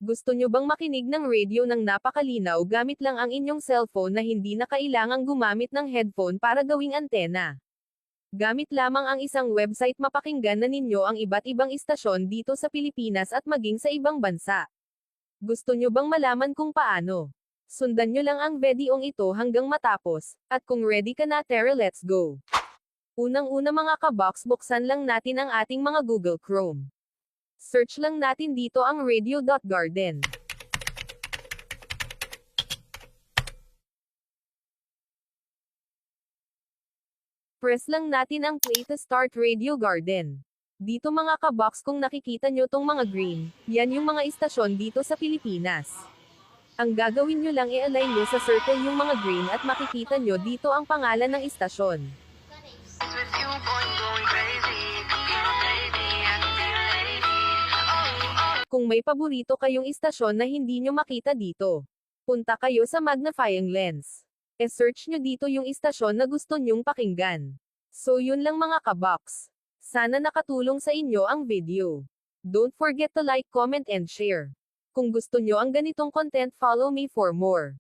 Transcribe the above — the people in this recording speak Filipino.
Gusto nyo bang makinig ng radio ng napakalinaw gamit lang ang inyong cellphone na hindi na kailangang gumamit ng headphone para gawing antena? Gamit lamang ang isang website mapakinggan na ninyo ang iba't ibang istasyon dito sa Pilipinas at maging sa ibang bansa. Gusto nyo bang malaman kung paano? Sundan nyo lang ang videong ito hanggang matapos, at kung ready ka na tara let's go! Unang-una mga kabox, buksan lang natin ang ating mga Google Chrome. Search lang natin dito ang radio.garden. Press lang natin ang play to start Radio Garden. Dito mga kabox, kung nakikita nyo tong mga green, yan yung mga istasyon dito sa Pilipinas. Ang gagawin nyo lang i-align nyo sa circle yung mga green at makikita nyo dito ang pangalan ng istasyon. Kung may paborito kayong istasyon na hindi nyo makita dito, punta kayo sa magnifying lens. E-search nyo dito yung istasyon na gusto nyong pakinggan. So yun lang mga kabox. Sana nakatulong sa inyo ang video. Don't forget to like, comment and share. Kung gusto nyo ang ganitong content, follow me for more.